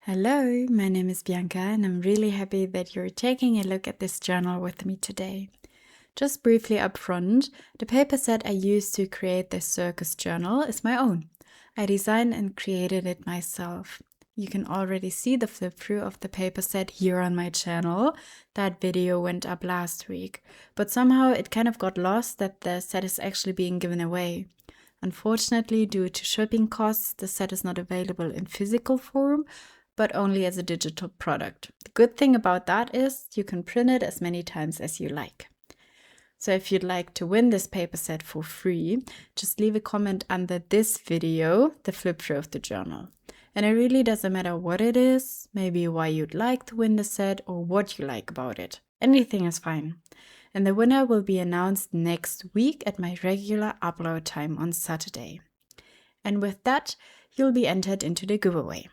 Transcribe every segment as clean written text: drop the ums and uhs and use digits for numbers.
Hello, my name is Bianca and I'm really happy that you're taking a look at this journal with me today. Just briefly up front, the paper set I used to create this circus journal is my own. I designed and created it myself. You can already see the flip through of the paper set here on my channel. That video went up last week, but somehow it kind of got lost that the set is actually being given away. Unfortunately, due to shipping costs, the set is not available in physical form, but only as a digital product. The good thing about that is you can print it as many times as you like. So if you'd like to win this paper set for free, just leave a comment under this video, the flip through of the journal. And it really doesn't matter what it is, maybe why you'd like to win the set or what you like about it. Anything is fine. And the winner will be announced next week at my regular upload time on Saturday. And with that, you'll be entered into the giveaway.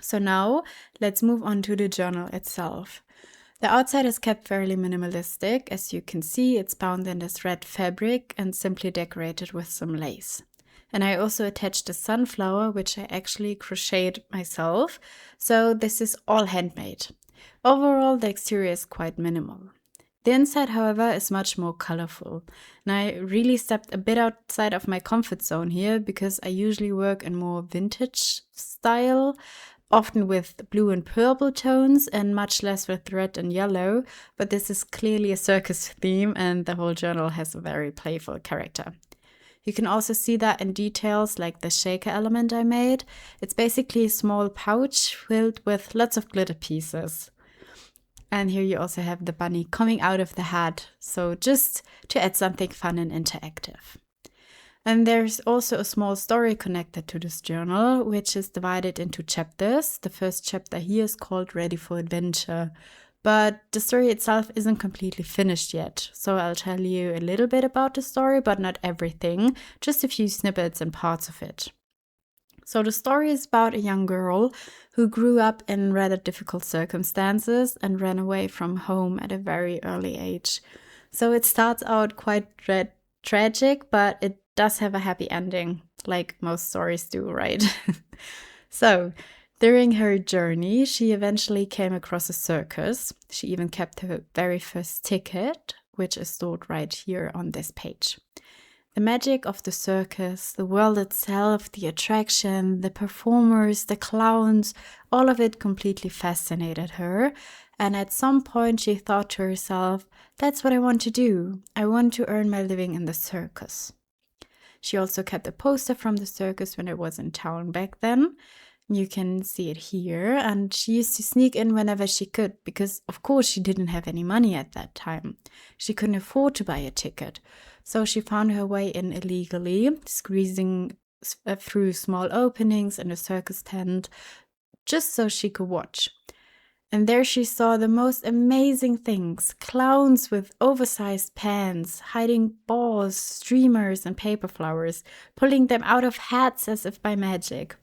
So now let's move on to the journal itself. The outside is kept fairly minimalistic. As you can see, it's bound in this red fabric and simply decorated with some lace. And I also attached a sunflower, which I actually crocheted myself. So this is all handmade. Overall, the exterior is quite minimal. The inside, however, is much more colorful. And I really stepped a bit outside of my comfort zone here because I usually work in more vintage style, often with blue and purple tones and much less with red and yellow, but this is clearly a circus theme and the whole journal has a very playful character. You can also see that in details like the shaker element I made. It's basically a small pouch filled with lots of glitter pieces. And here you also have the bunny coming out of the hat, so just to add something fun and interactive. And there's also a small story connected to this journal, which is divided into chapters. The first chapter here is called Ready for Adventure, but the story itself isn't completely finished yet. So I'll tell you a little bit about the story, but not everything, just a few snippets and parts of it. So the story is about a young girl who grew up in rather difficult circumstances and ran away from home at a very early age. So it starts out quite tragic, but it does have a happy ending, like most stories do, right? So, during her journey, she eventually came across a circus. She even kept her very first ticket, which is stored right here on this page. The magic of the circus, the world itself, the attraction, the performers, the clowns, all of it completely fascinated her. And at some point she thought to herself, that's what I want to do. I want to earn my living in the circus. She also kept a poster from the circus when it was in town back then. You can see it here. And she used to sneak in whenever she could because, of course, she didn't have any money at that time. She couldn't afford to buy a ticket. So she found her way in illegally, squeezing through small openings in a circus tent just so she could watch. And there she saw the most amazing things, clowns with oversized pants, hiding balls, streamers, and paper flowers, pulling them out of hats as if by magic.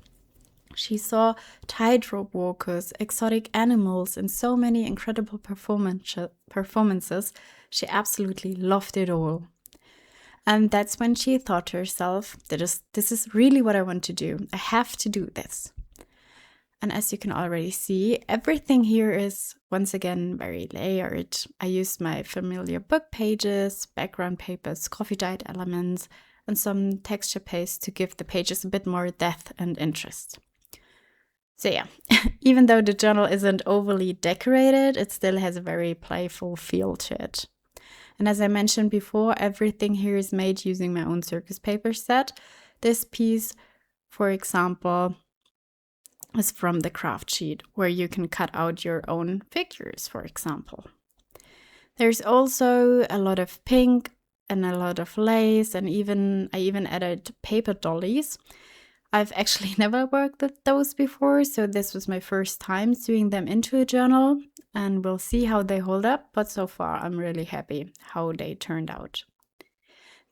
She saw tightrope walkers, exotic animals, and so many incredible performances. She absolutely loved it all. And that's when she thought to herself, this is really what I want to do. I have to do this. And as you can already see, everything here is, once again, very layered. I used my familiar book pages, background papers, coffee dyed elements, and some texture paste to give the pages a bit more depth and interest. So yeah, even though the journal isn't overly decorated, it still has a very playful feel to it. And as I mentioned before, everything here is made using my own circus paper set. This piece, for example, is from the craft sheet, where you can cut out your own figures, for example. There's also a lot of pink and a lot of lace, and I even added paper dollies. I've actually never worked with those before, so this was my first time doing them into a journal, and we'll see how they hold up, but so far I'm really happy how they turned out.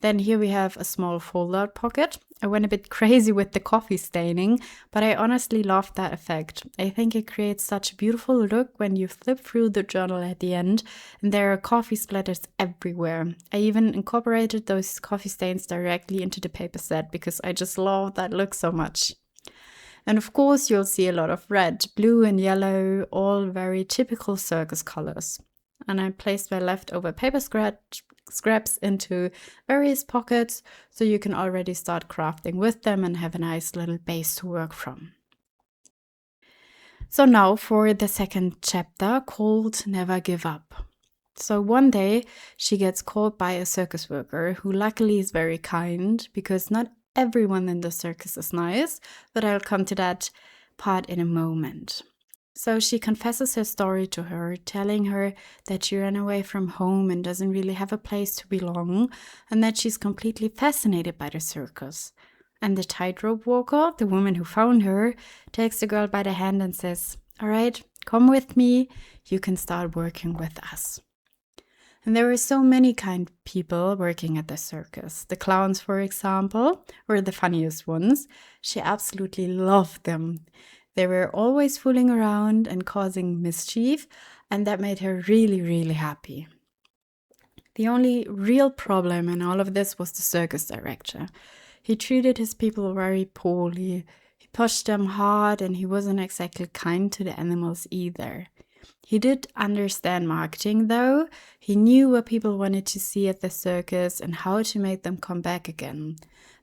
Then here we have a small fold-out pocket. I went a bit crazy with the coffee staining, but I honestly love that effect. I think it creates such a beautiful look when you flip through the journal at the end, and there are coffee splatters everywhere. I even incorporated those coffee stains directly into the paper set because I just love that look so much. And of course, you'll see a lot of red, blue, and yellow, all very typical circus colors. And I placed my leftover paper scraps into various pockets, so you can already start crafting with them and have a nice little base to work from. So now for the second chapter, called Never Give Up. So one day she gets caught by a circus worker who luckily is very kind, because not everyone in the circus is nice, but I'll come to that part in a moment. So she confesses her story to her, telling her that she ran away from home and doesn't really have a place to belong, and that she's completely fascinated by the circus. And the tightrope walker, the woman who found her, takes the girl by the hand and says, "All right, come with me, you can start working with us." And there were so many kind people working at the circus. The clowns, for example, were the funniest ones. She absolutely loved them. They were always fooling around and causing mischief, and that made her really, really happy. The only real problem in all of this was the circus director. He treated his people very poorly. He pushed them hard, and he wasn't exactly kind to the animals either. He did understand marketing, though. He knew what people wanted to see at the circus and how to make them come back again.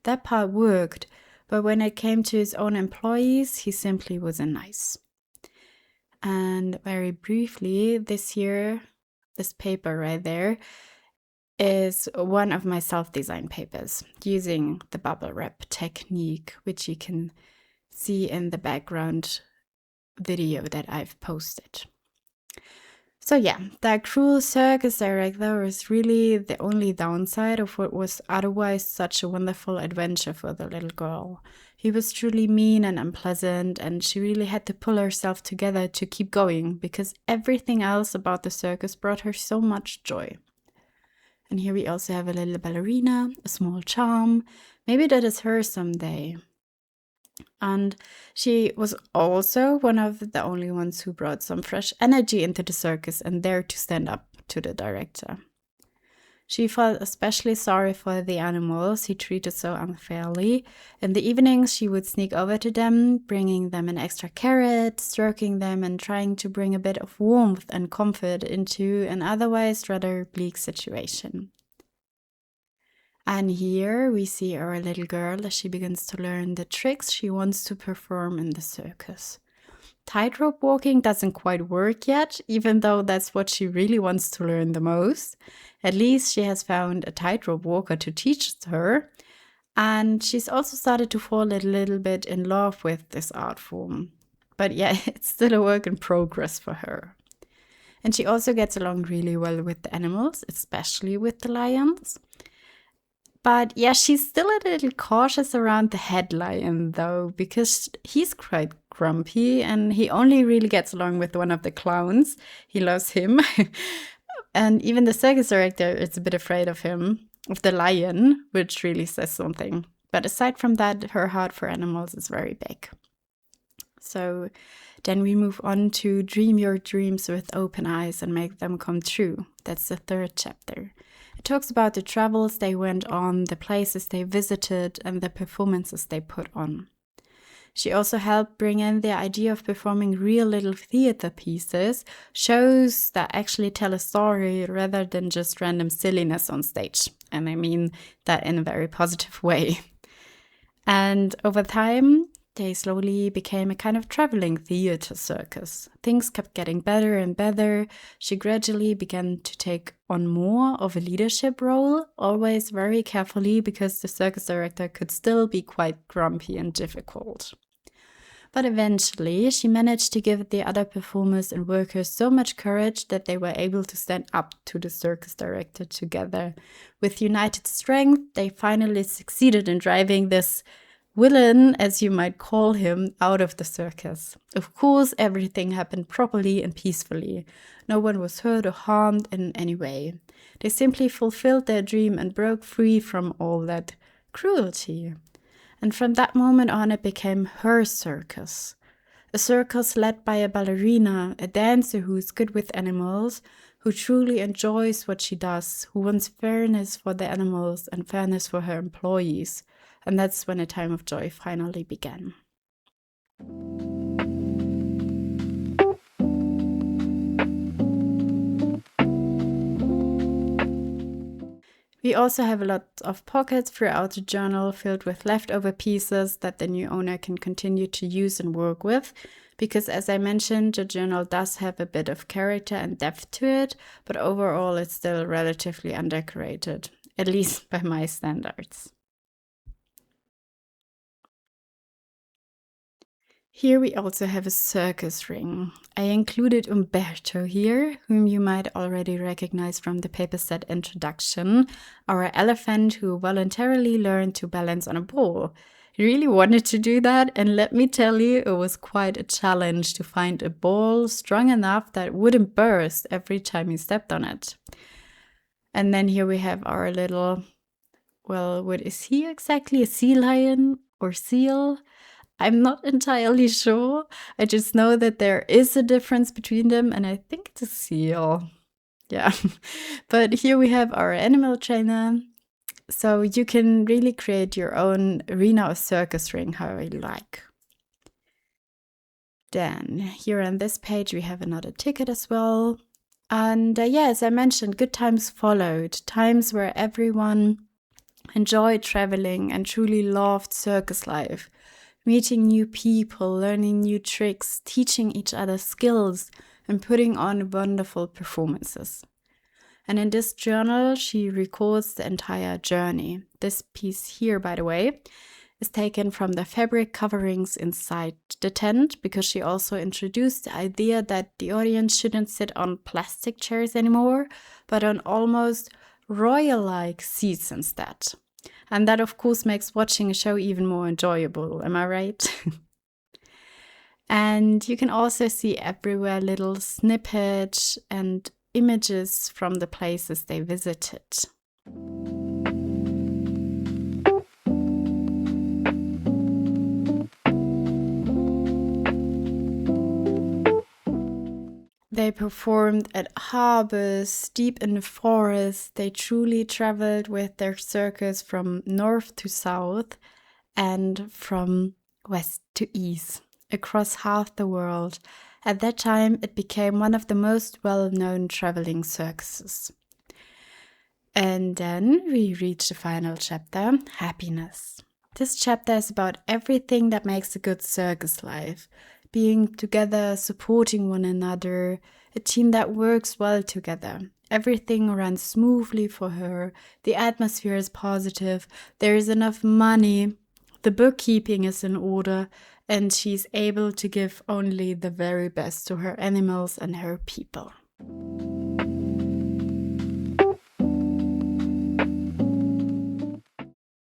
That part worked, but when it came to his own employees, he simply wasn't nice. And very briefly, this paper right there is one of my self-designed papers using the bubble wrap technique, which you can see in the background video that I've posted. So yeah, that cruel circus director was really the only downside of what was otherwise such a wonderful adventure for the little girl. He was truly mean and unpleasant, and she really had to pull herself together to keep going, because everything else about the circus brought her so much joy. And here we also have a little ballerina, a small charm. Maybe that is her someday. And she was also one of the only ones who brought some fresh energy into the circus and dared to stand up to the director. She felt especially sorry for the animals he treated so unfairly. In the evenings, she would sneak over to them, bringing them an extra carrot, stroking them, and trying to bring a bit of warmth and comfort into an otherwise rather bleak situation. And here we see our little girl as she begins to learn the tricks she wants to perform in the circus. Tightrope walking doesn't quite work yet, even though that's what she really wants to learn the most. At least she has found a tightrope walker to teach her. And she's also started to fall a little bit in love with this art form. But yeah, it's still a work in progress for her. And she also gets along really well with the animals, especially with the lions. But yeah, she's still a little cautious around the head lion, though, because he's quite grumpy and he only really gets along with one of the clowns. He loves him. And even the circus director is a bit afraid of him, of the lion, which really says something. But aside from that, her heart for animals is very big. So then we move on to dream your dreams with open eyes and make them come true. That's the third chapter. It talks about the travels they went on, the places they visited, and the performances they put on. She also helped bring in the idea of performing real little theater pieces, shows that actually tell a story rather than just random silliness on stage. And I mean that in a very positive way. And over time, they slowly became a kind of traveling theater circus. Things kept getting better and better. She gradually began to take on more of a leadership role, always very carefully because the circus director could still be quite grumpy and difficult. But eventually, she managed to give the other performers and workers so much courage that they were able to stand up to the circus director together. With united strength, they finally succeeded in driving this villain, as you might call him, out of the circus. Of course, everything happened properly and peacefully. No one was hurt or harmed in any way. They simply fulfilled their dream and broke free from all that cruelty. And from that moment on, it became her circus. A circus led by a ballerina, a dancer who is good with animals, who truly enjoys what she does, who wants fairness for the animals and fairness for her employees. And that's when a time of joy finally began. We also have a lot of pockets throughout the journal filled with leftover pieces that the new owner can continue to use and work with, because as I mentioned, the journal does have a bit of character and depth to it, but overall it's still relatively undecorated, at least by my standards. Here we also have a circus ring. I included Umberto here, whom you might already recognize from the paper set introduction, our elephant who voluntarily learned to balance on a ball. He really wanted to do that, and let me tell you, it was quite a challenge to find a ball strong enough that it wouldn't burst every time he stepped on it. And then here we have our little, well, what is he exactly? A sea lion or seal? I'm not entirely sure. I just know that there is a difference between them, and I think it's a seal. Yeah. But here we have our animal trainer. So you can really create your own arena or circus ring however you like. Then here on this page we have another ticket as well. And yeah, as I mentioned, good times followed. Times where everyone enjoyed traveling and truly loved circus life. Meeting new people, learning new tricks, teaching each other skills, and putting on wonderful performances. And in this journal, she records the entire journey. This piece here, by the way, is taken from the fabric coverings inside the tent, because she also introduced the idea that the audience shouldn't sit on plastic chairs anymore, but on almost royal-like seats instead. And that, of course, makes watching a show even more enjoyable, am I right? And you can also see everywhere little snippets and images from the places they visited. They performed at harbors, deep in the forest. They truly traveled with their circus from north to south and from west to east, across half the world. At that time, it became one of the most well-known traveling circuses. And then we reach the final chapter, happiness. This chapter is about everything that makes a good circus life. Being together, supporting one another, a team that works well together. Everything runs smoothly for her. The atmosphere is positive. There is enough money. The bookkeeping is in order. And she's able to give only the very best to her animals and her people.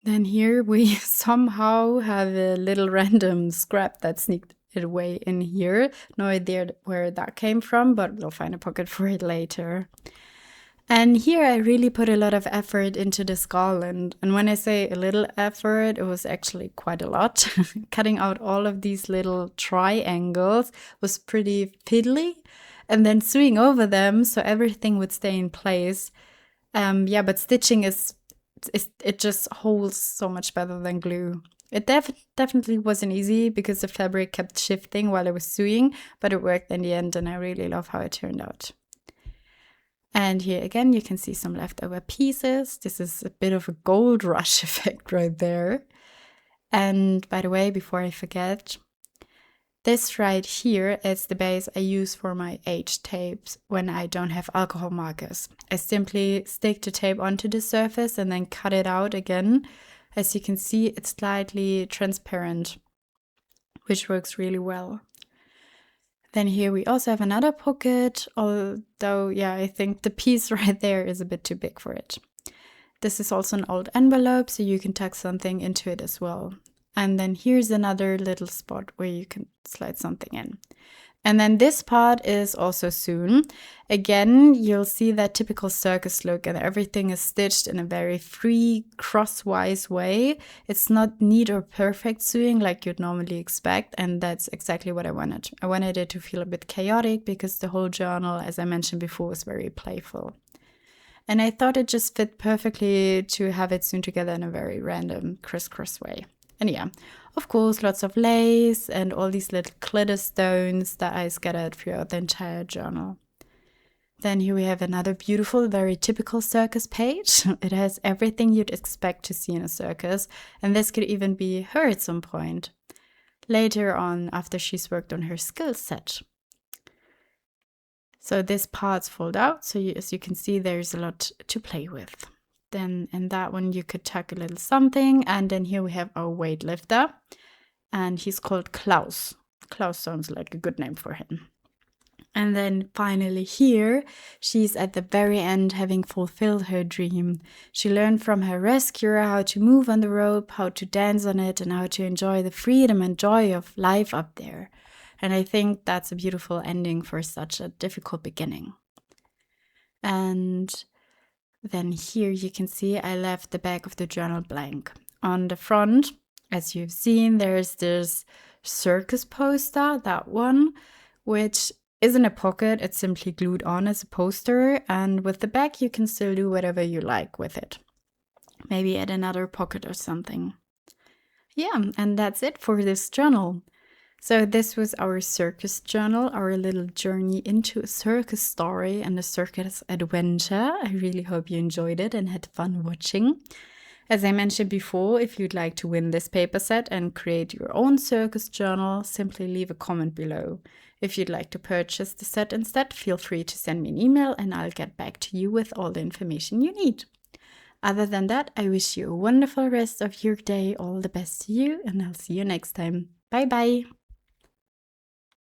Then here we somehow have a little random scrap that sneaked it away in here. No idea where that came from, but we'll find a pocket for it later. And here I really put a lot of effort into this garland. And when I say a little effort, it was actually quite a lot. Cutting out all of these little triangles was pretty fiddly. And then sewing over them so everything would stay in place. But stitching it just holds so much better than glue. It definitely wasn't easy because the fabric kept shifting while I was sewing, but it worked in the end and I really love how it turned out. And here again, you can see some leftover pieces. This is a bit of a gold rush effect right there. And by the way, before I forget, this right here is the base I use for my age tapes when I don't have alcohol markers. I simply stick the tape onto the surface and then cut it out again. As you can see, it's slightly transparent, which works really well. Then here we also have another pocket, although, yeah, I think the piece right there is a bit too big for it. This is also an old envelope, so you can tuck something into it as well. And then here's another little spot where you can slide something in. And then this part is also sewn. Again, you'll see that typical circus look and everything is stitched in a very free, crosswise way. It's not neat or perfect sewing like you'd normally expect, and that's exactly what I wanted. I wanted it to feel a bit chaotic because the whole journal, as I mentioned before, was very playful. And I thought it just fit perfectly to have it sewn together in a very random crisscross way. And yeah, of course, lots of lace and all these little glitter stones that I scattered throughout the entire journal. Then here we have another beautiful, very typical circus page. It has everything you'd expect to see in a circus, and this could even be her at some point. Later on, after she's worked on her skill set. So this part's fold out, so as you can see, there's a lot to play with. Then in that one, you could tuck a little something, and then here we have our weightlifter, and he's called Klaus. Klaus sounds like a good name for him. And then finally here, she's at the very end having fulfilled her dream. She learned from her rescuer how to move on the rope, how to dance on it, and how to enjoy the freedom and joy of life up there. And I think that's a beautiful ending for such a difficult beginning. And then here you can see I left the back of the journal blank. On the front, as you've seen, there's this circus poster, that one, which is in a pocket. It's simply glued on as a poster, and with the back you can still do whatever you like with it. Maybe add another pocket or something. Yeah, and that's it for this journal. So this was our circus journal, our little journey into a circus story and a circus adventure. I really hope you enjoyed it and had fun watching. As I mentioned before, if you'd like to win this paper set and create your own circus journal, simply leave a comment below. If you'd like to purchase the set instead, feel free to send me an email and I'll get back to you with all the information you need. Other than that, I wish you a wonderful rest of your day. All the best to you, and I'll see you next time. Bye bye.